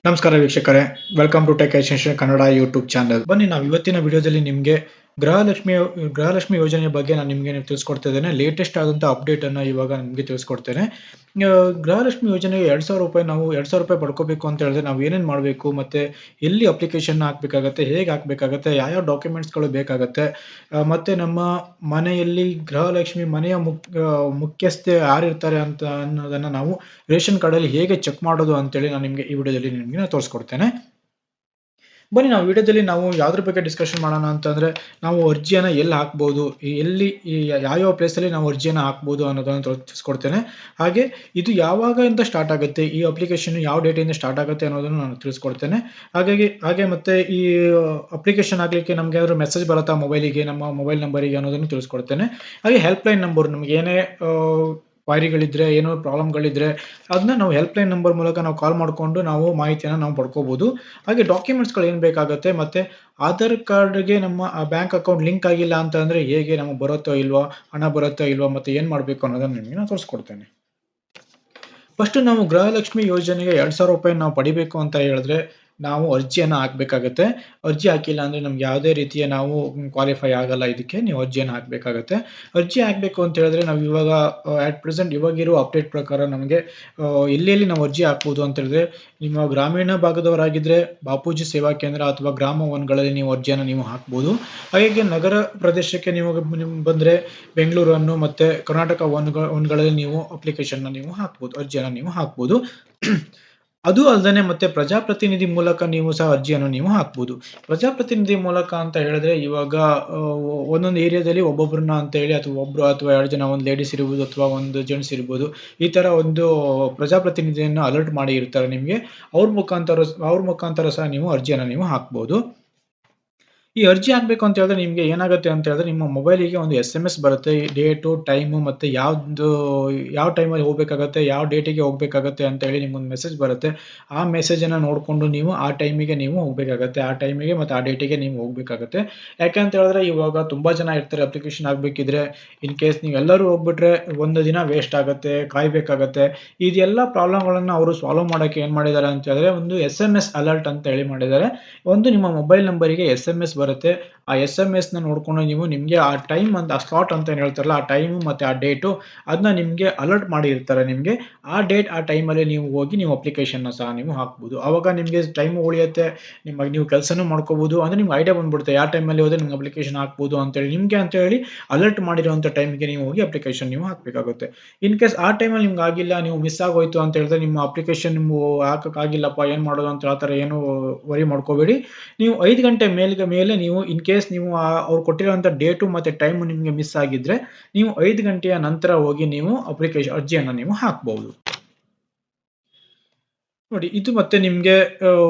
ನಮಸ್ಕಾರ ವೀಕ್ಷಕರೇ, welcome to tech extension Kannada YouTube channel. ಬನ್ನಿ ನಾವು ಇವತ್ತಿನ ವಿಡಿಯೋದಲ್ಲಿ ನಿಮಗೆ ಗೃಹಲಕ್ಷ್ಮಿ ಯೋಜನೆ ಬಗ್ಗೆ ನಾನು ನಿಮಗೆ ತಿಳಿಸ್ಕೊಡ್ತಾ ಇದ್ದೇನೆ. ಲೇಟೆಸ್ಟ್ ಆದಂಥ ಅಪ್ಡೇಟ್ ಅನ್ನ ಇವಾಗ ನಿಮಗೆ ತಿಳಿಸ್ಕೊಡ್ತೇನೆ. ಗೃಹಲಕ್ಷ್ಮಿ ಯೋಜನೆಗೆ ₹2,000 ನಾವು ₹2,000 ಪಡ್ಕೋಬೇಕು ಅಂತ ಹೇಳಿದ್ರೆ ನಾವು ಏನೇನು ಮಾಡಬೇಕು, ಮತ್ತೆ ಎಲ್ಲಿ ಅಪ್ಲಿಕೇಶನ್ ಹಾಕಬೇಕಾಗತ್ತೆ, ಹೇಗೆ ಹಾಕಬೇಕಾಗತ್ತೆ, ಯಾವ ಡಾಕ್ಯುಮೆಂಟ್ಸ್ಗಳು ಬೇಕಾಗತ್ತೆ, ಮತ್ತೆ ನಮ್ಮ ಮನೆಯಲ್ಲಿ ಗೃಹಲಕ್ಷ್ಮಿ ಮನೆಯ ಮುಖ್ಯಸ್ಥೆ ಯಾರಿರ್ತಾರೆ ಅಂತ ಅನ್ನೋದನ್ನ ನಾವು ರೇಷನ್ ಕಾರ್ಡಲ್ಲಿ ಹೇಗೆ ಚೆಕ್ ಮಾಡೋದು ಅಂತೇಳಿ ನಾನು ನಿಮಗೆ ಈ ವಿಡಿಯೋದಲ್ಲಿ ನಿಮಗೆ ತೋರಿಸ್ಕೊಡ್ತೇನೆ. ಬನ್ನಿ ನಾವು ವಿಡಿಯೋದಲ್ಲಿ ನಾವು ಯಾವ್ದ್ರ ಬಗ್ಗೆ ಡಿಸ್ಕಷನ್ ಮಾಡೋಣ ಅಂತಂದ್ರೆ, ನಾವು ಅರ್ಜಿಯನ್ನ ಎಲ್ಲಿ ಹಾಕ್ಬೋದು, ಎಲ್ಲಿ ಯಾವ್ಯಾವ ಪ್ಲೇಸಲ್ಲಿ ನಾವು ಅರ್ಜಿಯನ್ನ ಹಾಕ್ಬೋದು ಅನ್ನೋದನ್ನ ತಿಳಿಸ್ಕೊಡ್ತೇನೆ. ಹಾಗೆ ಇದು ಯಾವಾಗಿಂದ ಸ್ಟಾರ್ಟ್ ಆಗುತ್ತೆ, ಈ ಅಪ್ಲಿಕೇಶನ್ ಯಾವ ಡೇಟಿಂದ ಸ್ಟಾರ್ಟ್ ಆಗುತ್ತೆ ಅನ್ನೋದನ್ನು ನಾನು ತಿಳಿಸ್ಕೊಡ್ತೇನೆ. ಹಾಗೆ ಮತ್ತೆ ಈ ಅಪ್ಲಿಕೇಶನ್ ಹಾಕ್ಲಿಕ್ಕೆ ನಮ್ಗೆ ಏನಾದ್ರು ಮೆಸೇಜ್ ಬರುತ್ತಾ ಮೊಬೈಲಿಗೆ, ನಮ್ಮ ಮೊಬೈಲ್ ನಂಬರಿಗೆ ಅನ್ನೋದನ್ನು ತಿಳಿಸ್ಕೊಡ್ತೇನೆ. ಹಾಗೆ ಹೆಲ್ಪ್‌ಲೈನ್ ನಂಬರ್ ನಮ್ಗೆ ಏನೇ ಕ್ವೈರಿಗಳಿದ್ರೆ, ಏನೋ ಪ್ರಾಬ್ಲಮ್‌ಗಳಿದ್ರೆ ಅದನ್ನ ನಾವು ಹೆಲ್ಪ್‌ಲೈನ್ ನಂಬರ್ ಮೂಲಕ ನಾವು ಕಾಲ್ ಮಾಡಿಕೊಂಡು ನಾವು ಮಾಹಿತಿಯನ್ನು ನಾವು ಪಡ್ಕೋಬಹುದು. ಹಾಗೆ ಡಾಕ್ಯುಮೆಂಟ್ಸ್‌ಗಳು ಏನು ಬೇಕಾಗುತ್ತೆ, ಮತ್ತೆ ಆಧಾರ್ ಕಾರ್ಡ್‌ಗೆ ನಮ್ಮ ಬ್ಯಾಂಕ್ ಅಕೌಂಟ್ ಲಿಂಕ್ ಆಗಿಲ್ಲ ಅಂತಂದ್ರೆ ಹೇಗೆ, ನಮಗೆ ಬರುತ್ತೋ ಇಲ್ವೋ, ಹಣ ಬರುತ್ತೋ ಇಲ್ವೋ, ಮತ್ತೆ ಏನು ಮಾಡಬೇಕು ಅನ್ನೋದನ್ನ ನಿಮಗೆ ನಾನು ತೋರಿಸ್ಕೊಡ್ತೇನೆ. ಫಸ್ಟ್ ನಾವು ಗೃಹಲಕ್ಷ್ಮಿ ಯೋಜನೆಗೆ ₹2,000 ನಾವು ಪಡಿಬೇಕು ಅಂತ ಹೇಳಿದ್ರೆ ನಾವು ಅರ್ಜಿಯನ್ನು ಹಾಕಬೇಕಾಗತ್ತೆ. ಅರ್ಜಿ ಹಾಕಿಲ್ಲ ಅಂದ್ರೆ ನಮ್ಗೆ ಯಾವುದೇ ರೀತಿಯ ನಾವು ಕ್ವಾಲಿಫೈ ಆಗಲ್ಲ. ಇದಕ್ಕೆ ನೀವು ಅರ್ಜಿಯನ್ನು ಹಾಕಬೇಕಾಗತ್ತೆ. ಅರ್ಜಿ ಹಾಕಬೇಕು ಅಂತ ಹೇಳಿದ್ರೆ ನಾವು ಇವಾಗ ಅಟ್ ಪ್ರೆಸೆಂಟ್ ಇವಾಗಿರೋ ಅಪ್ಡೇಟ್ ಪ್ರಕಾರ ನಮಗೆ ಎಲ್ಲೆಲ್ಲಿ ನಾವು ಅರ್ಜಿ ಹಾಕ್ಬೋದು ಅಂತ ಹೇಳಿದ್ರೆ, ನಿಮ್ಮ ಗ್ರಾಮೀಣ ಭಾಗದವರಾಗಿದ್ರೆ ಬಾಪೂಜಿ ಸೇವಾ ಕೇಂದ್ರ ಅಥವಾ ಗ್ರಾಮ ಒನ್ಗಳಲ್ಲಿ ನೀವು ಅರ್ಜಿಯನ್ನು ನೀವು ಹಾಕ್ಬೋದು. ಹಾಗೆ ನಗರ ಪ್ರದೇಶಕ್ಕೆ ನೀವು ಬಂದ್ರೆ ಬೆಂಗಳೂರನ್ನು ಮತ್ತೆ ಕರ್ನಾಟಕ ಒನ್ಗಳಲ್ಲಿ ನೀವು ಅಪ್ಲಿಕೇಶನ್ ನೀವು ಹಾಕ್ಬೋದು, ಅರ್ಜಿಯನ್ನು ನೀವು ಹಾಕ್ಬೋದು. ಅದು ಅಲ್ಲದೆ ಮತ್ತೆ ಪ್ರಜಾಪ್ರತಿನಿಧಿ ಮೂಲಕ ನೀವು ಸಹ ಅರ್ಜಿಯನ್ನು ನೀವು ಹಾಕ್ಬೋದು. ಪ್ರಜಾಪ್ರತಿನಿಧಿ ಮೂಲಕ ಅಂತ ಹೇಳಿದ್ರೆ ಇವಾಗ ಒಂದೊಂದು ಏರಿಯಾದಲ್ಲಿ ಒಬ್ಬೊಬ್ಬರನ್ನ ಅಂತ ಹೇಳಿ, ಅಥವಾ ಒಬ್ರು ಅಥವಾ 2 ಜನ, ಒಂದು ಲೇಡೀಸ್ ಇರ್ಬೋದು ಅಥವಾ ಒಂದು ಜೆಂಟ್ಸ್ ಇರ್ಬೋದು, ಈ ತರ ಒಂದು ಪ್ರಜಾಪ್ರತಿನಿಧಿಯನ್ನು ಅಲರ್ಟ್ ಮಾಡಿ ಇರ್ತಾರೆ ನಿಮ್ಗೆ. ಅವ್ರ ಮುಖಾಂತರ ಸಹ ನೀವು ಅರ್ಜಿಯನ್ನು ನೀವು ಹಾಕ್ಬೋದು. ಈ ಅರ್ಜಿ ಹಾಕ್ಬೇಕು ಅಂತ ಹೇಳಿದ್ರೆ ನಿಮ್ಗೆ ಏನಾಗುತ್ತೆ ಅಂತ ಹೇಳಿದ್ರೆ, ನಿಮ್ಮ ಮೊಬೈಲಿಗೆ ಒಂದು SMS ಬರುತ್ತೆ. ಡೇಟು, ಟೈಮು ಮತ್ತೆ ಯಾವ ಟೈಮಲ್ಲಿ ಹೋಗ್ಬೇಕಾಗತ್ತೆ, ಯಾವ ಡೇಟಿಗೆ ಹೋಗ್ಬೇಕಾಗತ್ತೆ ಅಂತ ಹೇಳಿ ನಿಮ್ಗೊಂದು ಮೆಸೇಜ್ ಬರುತ್ತೆ. ಆ ಮೆಸೇಜನ್ನ ನೋಡ್ಕೊಂಡು ನೀವು ಆ ಟೈಮಿಗೆ ನೀವು ಹೋಗ್ಬೇಕಾಗತ್ತೆ. ಆ ಟೈಮಿಗೆ ಮತ್ತೆ ಆ ಡೇಟಿಗೆ ನೀವು ಹೋಗ್ಬೇಕಾಗತ್ತೆ. ಯಾಕಂತ ಹೇಳಿದ್ರೆ ಇವಾಗ ತುಂಬಾ ಜನ ಇರ್ತಾರೆ ಅಪ್ಲಿಕೇಶನ್ ಹಾಕ್ಬೇಕಿದ್ರೆ. ಇನ್ ಕೇಸ್ ನೀವೆಲ್ಲರೂ ಹೋಗ್ಬಿಟ್ರೆ ಒಂದು ದಿನ ವೇಸ್ಟ್ ಆಗುತ್ತೆ, ಕಾಯ್ಬೇಕಾಗತ್ತೆ. ಇದೆಲ್ಲ ಪ್ರಾಬ್ಲಮ್‌ಗಳನ್ನ ಅವರು ಸಾಲ್ವ್ ಮಾಡಕ್ಕೆ ಏನ್ ಮಾಡಿದ್ದಾರೆ ಅಂತ ಹೇಳಿದ್ರೆ, ಒಂದು SMS ಅಲರ್ಟ್ ಅಂತ ಹೇಳಿ ಮಾಡಿದ್ದಾರೆ. ಒಂದು ನಿಮ್ಮ ಮೊಬೈಲ್ ನಂಬರಿಗೆ SMS ಬರುತ್ತೆ. ಆ SMS‌ನ ನೋಡ್ಕೊಂಡು ನೀವು ನಿಮ್ಗೆ ಆ ಟೈಮ್ ಅಂತ, ಆ ಸ್ಲಾಟ್ ಅಂತ ಏನ್ ಹೇಳ್ತಾರಲ್ಲ, ಆ ಟೈಮು ಮತ್ತೆ ಆ ಡೇಟು ಅದನ್ನ ನಿಮ್ಗೆ ಅಲರ್ಟ್ ಮಾಡಿರ್ತಾರೆ ನಿಮ್ಗೆ. ಆ ಡೇಟ್, ಆ ಟೈಮಲ್ಲಿ ನೀವು ಹೋಗಿ ನೀವು ಅಪ್ಲಿಕೇಶನ್‌ನ ಸಹ ನೀವು ಹಾಕ್ಬೋದು. ಆವಾಗ ನಿಮ್ಗೆ ಟೈಮು ಉಳಿಯುತ್ತೆ. ನೀವು ಕೆಲಸನೂ ಮಾಡ್ಕೋಬಹುದು. ಅಂದ್ರೆ ನಿಮ್ಗೆ ಐಡಿಯಾ ಬಂದ್ಬಿಡುತ್ತೆ ಯಾವ ಟೈಮಲ್ಲಿ ಹೋದ್ರೆ ನಿಮ್ಗೆ ಅಪ್ಲಿಕೇಶನ್ ಹಾಕ್ಬೋದು ಅಂತೇಳಿ. ನಿಮ್ಗೆ ಅಂತ ಹೇಳಿ ಅಲರ್ಟ್ ಮಾಡಿರುವಂಥ ಟೈಮ್‌ಗೆ ನೀವು ಹೋಗಿ ಅಪ್ಲಿಕೇಶನ್ ನೀವು ಹಾಕ್ಬೇಕಾಗುತ್ತೆ. ಇನ್ ಕೇಸ್ ಆ ಟೈಮಲ್ಲಿ ನಿಮ್ಗೆ ಆಗಿಲ್ಲ, ನೀವು ಮಿಸ್ ಆಗೋಯ್ತು ಅಂತ ಹೇಳಿದ್ರೆ, ನಿಮ್ಮ ಅಪ್ಲಿಕೇಶನ್ ನೀವು ಹಾಕಕ್ಕಾಗಿಲ್ಲಪ್ಪ, ಏನ್ ಮಾಡೋದು ಅಂತ ಆ ಥರ ಏನು ವರಿ ಮಾಡ್ಕೋಬೇಡಿ. ನೀವು 5 ಗಂಟೆ ಮೇಲೆ ನೀವು ಇನ್ ಕೇಸ್ ನೀವು ಅವ್ರು ಕೊಟ್ಟಿರುವಂಥ ಡೇಟು ಮತ್ತೆ ಟೈಮು ನಿಮ್ಗೆ ಮಿಸ್ ಆಗಿದ್ರೆ, ನೀವು 5 ಗಂಟೆಯ ನಂತರ ಹೋಗಿ ನೀವು ಅರ್ಜಿಯನ್ನ ನೀವು ಹಾಕ್ಬಹುದು. ನೋಡಿ, ಇದು ಮತ್ತೆ ನಿಮ್ಗೆ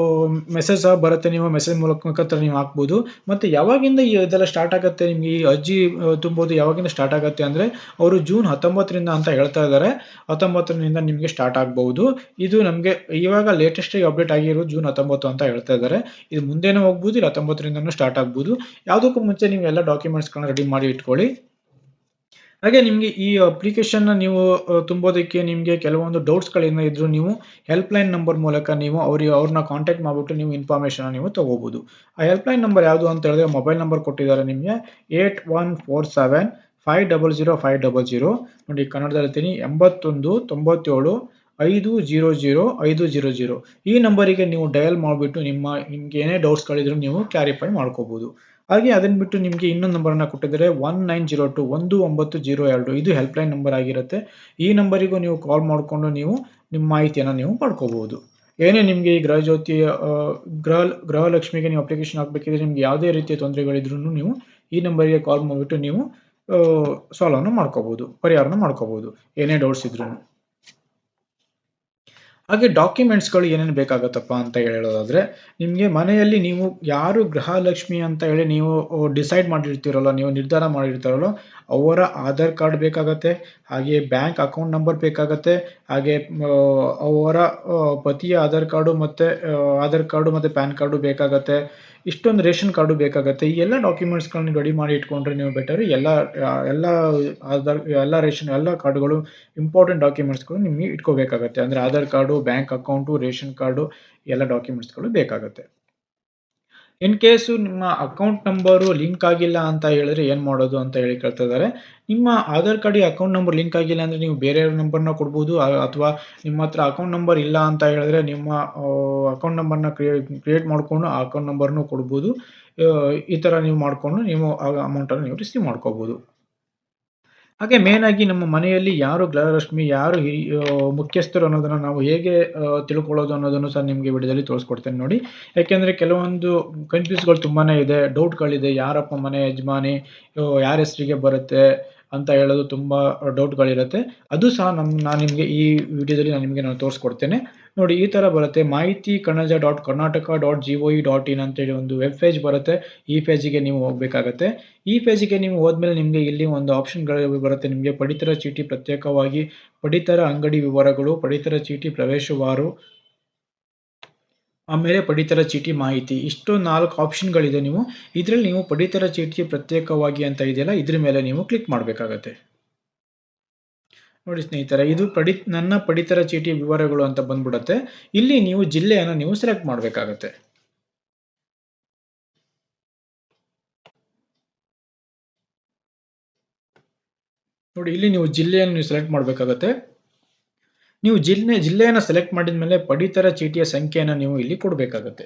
ಮೆಸೇಜ್ ಸಹ ಬರುತ್ತೆ. ನೀವು ಮೆಸೇಜ್ ಮುಖಾಂತರ ನೀವು ಹಾಕ್ಬೋದು. ಮತ್ತೆ ಯಾವಾಗಿಂದ ಇದೆಲ್ಲ ಸ್ಟಾರ್ಟ್ ಆಗುತ್ತೆ, ನಿಮ್ಗೆ ಈ ಅರ್ಜಿ ತುಂಬೋದು ಯಾವಾಗಿಂದ ಸ್ಟಾರ್ಟ್ ಆಗುತ್ತೆ ಅಂದ್ರೆ, ಅವರು ಜೂನ್ 19ರಿಂದ ಅಂತ ಹೇಳ್ತಾ ಇದ್ದಾರೆ. 19ರಿಂದ ನಿಮ್ಗೆ ಸ್ಟಾರ್ಟ್ ಆಗ್ಬಹುದು. ಇದು ನಮ್ಗೆ ಇವಾಗ ಲೇಟೆಸ್ಟ್ ಆಗಿ ಅಪ್ಡೇಟ್ ಆಗಿರೋದು ಜೂನ್ 19 ಅಂತ ಹೇಳ್ತಾ ಇದ್ದಾರೆ. ಇದು ಮುಂದೆನೂ ಹೋಗ್ಬೋದು, ಇಲ್ಲ 19ರಿಂದನೂ ಸ್ಟಾರ್ಟ್ ಆಗ್ಬೋದು. ಯಾವುದಕ್ಕೂ ಮುಂಚೆ ನೀವು ಎಲ್ಲ ಡಾಕ್ಯುಮೆಂಟ್ಸ್‌ಗಳನ್ನ ರೆಡಿ ಮಾಡಿ ಇಟ್ಕೊಳ್ಳಿ. ಹಾಗೆ ನಿಮ್ಗೆ ಈ ಅಪ್ಲಿಕೇಶನ್‌ನ ನೀವು ತುಂಬೋದಕ್ಕೆ ನಿಮ್ಗೆ ಕೆಲವೊಂದು ಡೌಟ್ಸ್‌ಗಳೇನೇ ಇದ್ರು ನೀವು ಹೆಲ್ಪ್‌ಲೈನ್ ನಂಬರ್ ಮೂಲಕ ನೀವು ಅವ್ರನ್ನ ಕಾಂಟ್ಯಾಕ್ಟ್ ಮಾಡ್ಬಿಟ್ಟು ನೀವು ಇನ್ಫಾರ್ಮೇಷನ್‌ನ ನೀವು ತಗೋಬಹುದು. ಆ ಹೆಲ್ಪ್‌ಲೈನ್ ನಂಬರ್ ಯಾವುದು ಅಂತ ಹೇಳಿದ್ರೆ, ಮೊಬೈಲ್ ನಂಬರ್ ಕೊಟ್ಟಿದ್ದಾರೆ ನಿಮ್ಗೆ 8147 500 500. ನೋಡಿ, ಕನ್ನಡದಲ್ಲಿ ಹೇಳ್ತೀನಿ, 81 97 500 500. ಈ ನಂಬರಿಗೆ ನೀವು ಡಯಲ್ ಮಾಡ್ಬಿಟ್ಟು ನಿಮ್ಗೆ ಏನೇ ಡೌಟ್ಸ್‌ಗಳಿದ್ರು ನೀವು ಕ್ಲಾರಿಫೈ ಮಾಡ್ಕೋಬಹುದು. ಹಾಗೆ ಅದನ್ನ ಬಿಟ್ಟು ನಿಮ್ಗೆ ಇನ್ನೊಂದು ನಂಬರನ್ನ ಕೊಟ್ಟಿದ್ದಾರೆ, 1902 1902. ಇದು ಹೆಲ್ಪ್‌ಲೈನ್ ನಂಬರ್ ಆಗಿರುತ್ತೆ. ಈ ನಂಬರಿಗೂ ನೀವು ಕಾಲ್ ಮಾಡ್ಕೊಂಡು ನೀವು ನಿಮ್ಮ ಮಾಹಿತಿಯನ್ನ ನೀವು ಪಡ್ಕೋಬಹುದು. ಏನೇ ನಿಮ್ಗೆ ಈ ಗೃಹಜ್ಯೋತಿ ಗೃಹಲಕ್ಷ್ಮಿಗೆ ನೀವು ಅಪ್ಲಿಕೇಶನ್ ಹಾಕ್ಬೇಕಿದ್ರೆ, ನಿಮ್ಗೆ ಯಾವುದೇ ರೀತಿಯ ತೊಂದರೆಗಳಿದ್ರೂನು ನೀವು ಈ ನಂಬರಿಗೆ ಕಾಲ್ ಮಾಡ್ಬಿಟ್ಟು ನೀವು ಸಾಲ್ವ್ ಮಾಡ್ಕೋಬಹುದು, ಪರಿಹಾರನ ಮಾಡ್ಕೋಬಹುದು, ಏನೇ ಡೌಟ್ಸ್ ಇದ್ರೂನು. ಹಾಗೆ ಡಾಕ್ಯುಮೆಂಟ್ಸ್‌ಗಳು ಏನೇನು ಬೇಕಾಗುತ್ತಪ್ಪ ಅಂತ ಹೇಳೋದಾದ್ರೆ, ನಿಮ್ಗೆ ಮನೆಯಲ್ಲಿ ನೀವು ಯಾರು ಗೃಹಲಕ್ಷ್ಮಿ ಅಂತ ಹೇಳಿ ನೀವು ಡಿಸೈಡ್ ಮಾಡಿರ್ತೀರಲ್ಲ, ನೀವು ನಿರ್ಧಾರ ಮಾಡಿರ್ತಾರಲ್ಲ, ಅವರ ಆಧಾರ್ ಕಾರ್ಡ್ ಬೇಕಾಗತ್ತೆ, ಹಾಗೆ ಬ್ಯಾಂಕ್ ಅಕೌಂಟ್ ನಂಬರ್ ಬೇಕಾಗತ್ತೆ, ಹಾಗೆ ಅವರ ಪತಿಯ ಆಧಾರ್ ಕಾರ್ಡು ಮತ್ತೆ ಪ್ಯಾನ್ ಕಾರ್ಡು ಬೇಕಾಗತ್ತೆ, ಇಷ್ಟೊಂದು ರೇಷನ್ ಕಾರ್ಡು ಬೇಕಾಗತ್ತೆ. ಈ ಎಲ್ಲ ಡಾಕ್ಯುಮೆಂಟ್ಸ್ಗಳನ್ನ ರೆಡಿ ಮಾಡಿ ಇಟ್ಕೊಂಡ್ರೆ ನೀವು ಬೆಟರ್. ಎಲ್ಲ ಎಲ್ಲ ಕಾರ್ಡುಗಳು ಇಂಪಾರ್ಟೆಂಟ್ ಡಾಕ್ಯುಮೆಂಟ್ಸ್ಗಳು ನಿಮಗೆ ಇಟ್ಕೋಬೇಕಾಗತ್ತೆ. ಅಂದ್ರೆ Aadhaar card, bank account, ration card ಎಲ್ಲ ಡಾಕ್ಯುಮೆಂಟ್ಸ್ಗಳು ಬೇಕಾಗತ್ತೆ. ಇನ್ ಕೇಸು ನಿಮ್ಮ ಅಕೌಂಟ್ ನಂಬರು ಲಿಂಕ್ ಆಗಿಲ್ಲ ಅಂತ ಹೇಳಿದ್ರೆ ಏನು ಮಾಡೋದು ಅಂತ ಹೇಳಿ ಕೇಳ್ತಾ ಇದ್ದಾರೆ. ನಿಮ್ಮ ಆಧಾರ್ ಕಾರ್ಡ್ಗೆ ಅಕೌಂಟ್ ನಂಬರ್ ಲಿಂಕ್ ಆಗಿಲ್ಲ ಅಂದರೆ ನೀವು ಬೇರೆ ನಂಬರ್ನ ಕೊಡ್ಬೋದು, ಅಥವಾ ನಿಮ್ಮ ಹತ್ರ ಅಕೌಂಟ್ ನಂಬರ್ ಇಲ್ಲ ಅಂತ ಹೇಳಿದ್ರೆ ನಿಮ್ಮ ಅಕೌಂಟ್ ನಂಬರ್ನ ಕ್ರಿಯೇಟ್ ಮಾಡಿಕೊಂಡು ಆ ಅಕೌಂಟ್ ನಂಬರ್ನು ಕೊಡ್ಬೋದು. ಈ ಥರ ನೀವು ಮಾಡಿಕೊಂಡು ನೀವು ಅಮೌಂಟನ್ನು ನೀವು ರಿಸೀವ್ ಮಾಡ್ಕೋಬೋದು. ಹಾಗೆ ಮೇನ್ ಆಗಿ ನಮ್ಮ ಮನೆಯಲ್ಲಿ ಯಾರು ಗೃಹಲಕ್ಷ್ಮಿ, ಯಾರು ಮುಖ್ಯಸ್ಥರು ಅನ್ನೋದನ್ನ ನಾವು ಹೇಗೆ ತಿಳ್ಕೊಳ್ಳೋದು ಅನ್ನೋದನ್ನು ಸಹ ನಿಮಗೆ ವಿಡಿಯೋದಲ್ಲಿ ತೋರಿಸ್ಕೊಡ್ತೇನೆ ನೋಡಿ. ಯಾಕೆಂದ್ರೆ ಕೆಲವೊಂದು ಕನ್‌ಫ್ಯೂಸ್‌ಗಳು ತುಂಬಾನೇ ಇದೆ, ಡೌಟ್‌ಗಳಿದೆ. ಯಾರಪ್ಪ ಮನೆ ಯಜಮಾನಿ, ಯಾರ ಹೆಸರಿಗೆ ಬರುತ್ತೆ ಅಂತ ಹೇಳೋದು ತುಂಬಾ ಡೌಟ್‌ಗಳಿರುತ್ತೆ. ಅದು ಸಹ ನಾನು ನಿಮಗೆ ಈ ವಿಡಿಯೋದಲ್ಲಿ ನಾನು ತೋರಿಸ್ಕೊಡ್ತೇನೆ. ನೋಡಿ, ಈ ತರ ಬರುತ್ತೆ. ಮಾಹಿತಿ kannada.karnataka.gov.in ಅಂತೇಳಿ ಒಂದು ವೆಬ್ ಪೇಜ್ ಬರುತ್ತೆ. ಈ ಪೇಜಿಗೆ ನೀವು ಹೋಗ್ಬೇಕಾಗತ್ತೆ. ಈ ಪೇಜಿಗೆ ನೀವು ಹೋದ್ಮೇಲೆ ನಿಮಗೆ ಇಲ್ಲಿ ಒಂದು ಆಪ್ಷನ್‌ಗಳು ಬರುತ್ತೆ. ನಿಮಗೆ ಪಡಿತರ ಚೀಟಿ ಪ್ರತ್ಯೇಕವಾಗಿ, ಪಡಿತರ ಅಂಗಡಿ ವಿವರಗಳು, ಪಡಿತರ ಚೀಟಿ ಪ್ರವೇಶವಾರು, ಆಮೇಲೆ ಪಡಿತರ ಚೀಟಿ ಮಾಹಿತಿ. ಇಷ್ಟು 4 ಆಪ್ಷನ್‌ಗಳಿದೆ. ಇದ್ರಲ್ಲಿ ನೀವು ಪಡಿತರ ಚೀಟಿ ಪ್ರತ್ಯೇಕವಾಗಿ ಅಂತ ಇದೆಯಲ್ಲ, ಇದ್ರ ಮೇಲೆ ನೀವು ಕ್ಲಿಕ್ ಮಾಡಬೇಕಾಗತ್ತೆ. ನೋಡಿ ಸ್ನೇಹಿತರೆ, ಇದು ನನ್ನ ಪಡಿತರ ಚೀಟಿ ವಿವರಗಳು ಅಂತ ಬಂದ್ಬಿಡುತ್ತೆ. ಇಲ್ಲಿ ನೀವು ಜಿಲ್ಲೆಯನ್ನು ನೀವು ಸೆಲೆಕ್ಟ್ ಮಾಡಬೇಕಾಗತ್ತೆ. ನೋಡಿ, ಇಲ್ಲಿ ನೀವು ಜಿಲ್ಲೆಯನ್ನು ನೀವು ಸೆಲೆಕ್ಟ್ ಮಾಡಬೇಕಾಗತ್ತೆ. ನೀವು ಜಿಲ್ಲೆಯನ್ನು ಸೆಲೆಕ್ಟ್ ಮಾಡಿದ ಮೇಲೆ ಪಡಿತರ ಚೀಟಿಯ ಸಂಖ್ಯೆಯನ್ನು ನೀವು ಇಲ್ಲಿ ಕೊಡಬೇಕಾಗತ್ತೆ.